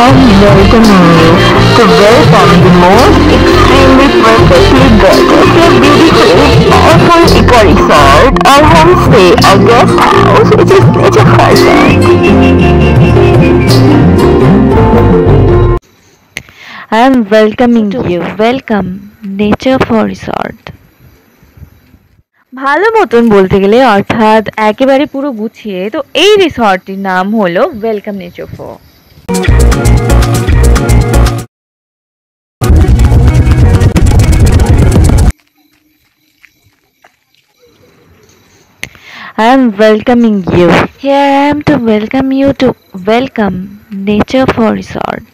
welcoming you to welcome the most extremely perfectly gorgeous yet beautifully powerful eco resort or homestay or guest house which is nature present. I am welcoming you. Welcome Nature for Resort. ভালো মতন বলতে গেলে অর্থাৎ একেবারে পুরো গুছিয়ে তো এই রিসর্টটির নাম হলো welcome nature for. I am welcoming you. Here I am to welcome you to welcome Nature for Resort.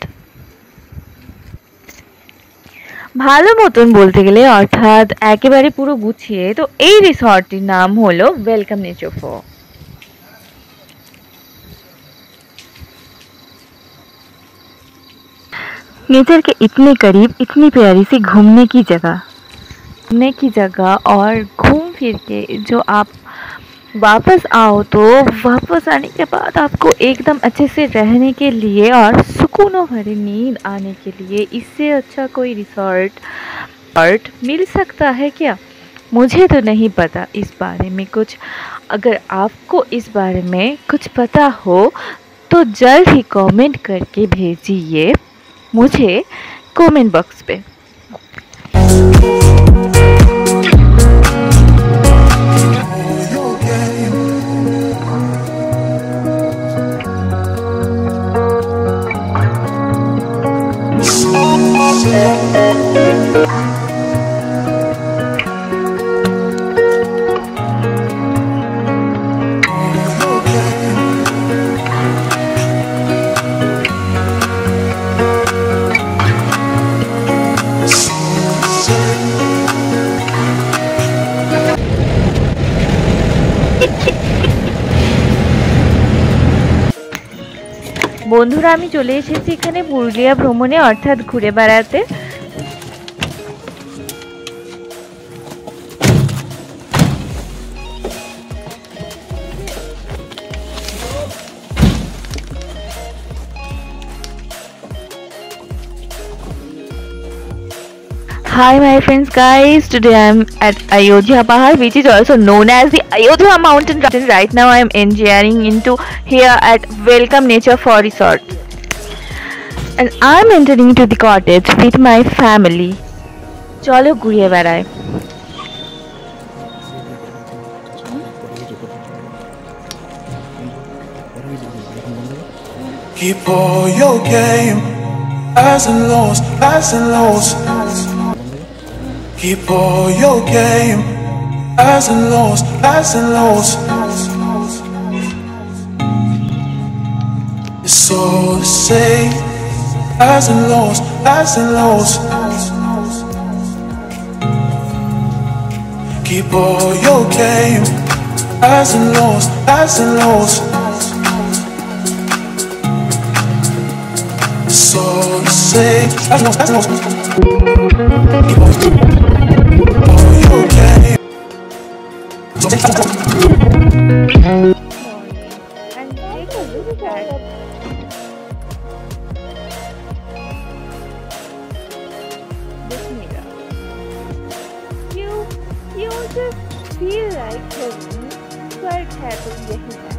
ভালো মতন বলতে গেলে অর্থাৎ একেবারে পুরো গুছিয়ে তো এই রিসর্টটির নাম হলো ওয়েলকাম নেচার ফর। नेचर के इतने करीब इतनी प्यारी सी घूमने की जगह और घूम फिर के जो आप वापस आओ तो वापस आने के बाद आपको एकदम अच्छे से रहने के लिए और सुकूनों भरी नींद आने के लिए इससे अच्छा कोई रिसॉर्ट मिल सकता है क्या? मुझे तो नहीं पता इस बारे में कुछ। अगर आपको इस बारे में कुछ पता हो तो जल्द ही कमेंट करके भेजिए मुझे कमेंट बॉक्स पे। বন্ধুরা আমি চলে এসেছি এখানে পুরুলিয়া ভ্রমণে অর্থাৎ ঘুরে বেড়াতে। Hi my friends guys, today I am at Ayodhya Pahad which is also known as the Ayodhya mountain. Right now I am engineering into here at Welcome Nature for Resort and I am entering to the cottage with my family. চলো ঘুরিয়ে বেড়াই। Keep all your game, highs and lows, highs and lows. Keep all your game, highs and lows, highs and lows. It's all the same, highs and lows, highs and lows. Keep all your game, highs and lows, highs and lows. It's all the same, highs and lows, highs and lows. Keep all your game. And take a look at this mirror. You just feel like heaven quite happy यही है।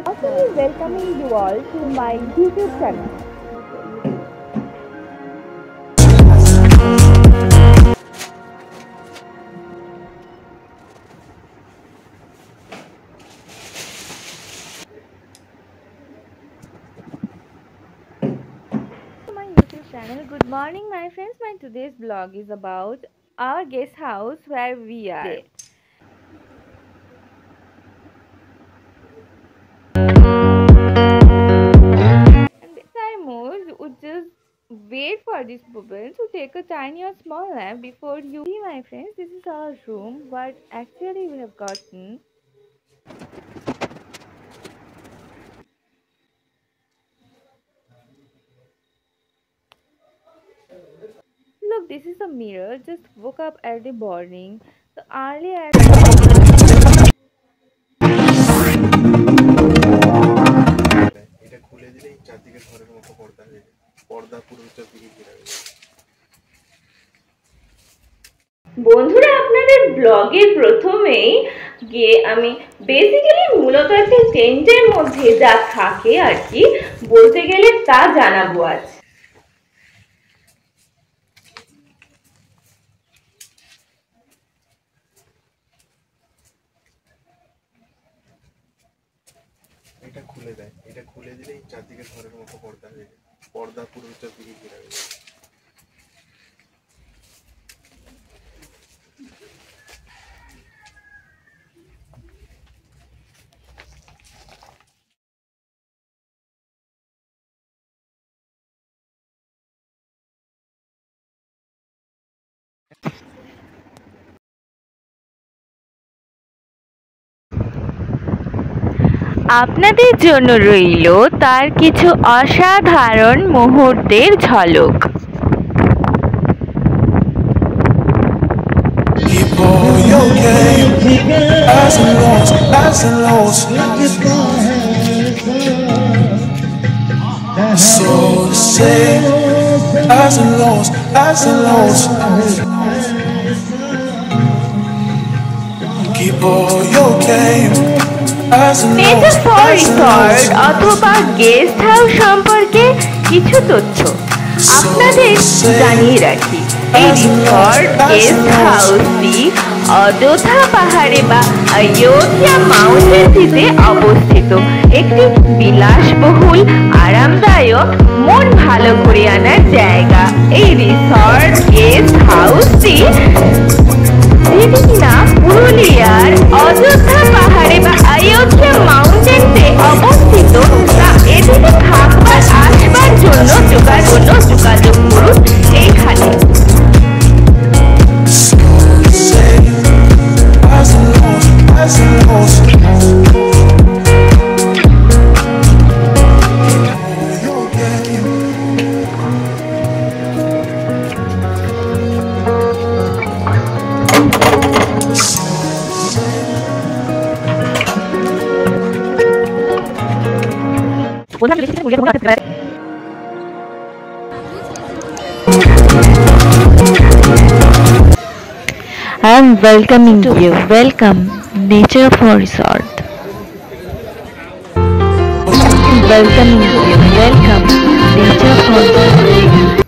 Also welcoming you all to my YouTube channel. My YouTube channel. Good morning my friends. My today's vlog is about our guest house where we are. And this time would just wait for this bubble to take a tiny or small nap before you see my friends. This is our room. What actually we have gotten. Look this is a mirror. Just woke up early morning. So early এটা খুলে দিলেই চারদিকে ঘরের মতো পর্দা হয়ে যায়, পর্দা পুরো চারদিকে ঘেরা হয়ে যায়। বন্ধুরা, আপনাদের ব্লগের প্রথমেই গিয়ে আমি বেসিক্যালি মূলত একটা টেন্টের মধ্যে যা থাকে আর কি বলতে গেলে তা জানাবো আজ। এটা খুলে দেয়, এটা খুলে দিলেই চারদিকে ঘরের মতো পর্দা হয়ে যায়, পর্দা পুরো চারদিকে ঘেরা হয়ে যায়। আপনাদের জন্য রইল তার কিছু অসাধারণ মুহূর্তের ঝলক। Keep all your game, highs and lows, highs and lows. So say, highs and lows, highs and lows. Keep all your game, highs and lows, nature highs and resort lows. অথবা গেস্ট হাউস সম্পর্কে কিছু তথ্য আপনাদের জানিয়ে রাখি। এই resort guest হাউসটি Ayodhya পাহাড়ে বা অযোধ্যা মাউন্টেনটিতে অবস্থিত একটি বিলাসবহুল আরামদায়ক মন ভালো করে আনার জায়গা। এই রিসর্ট গেস্ট হাউসটি যেটি কিনা পুরুলিয়ার অযোধ্যা পাহাড়ে বা অযোধ্যা মাউন্টেনে অবস্থিত, তা এটিতে থাকবার আসবার জন্য যোগাযোগ করুন এইখানে। Say, highs and lows, highs and lows. Your game. I am welcoming you. Welcome, Nature for Resort. Welcoming you. Welcome, Nature for Resort.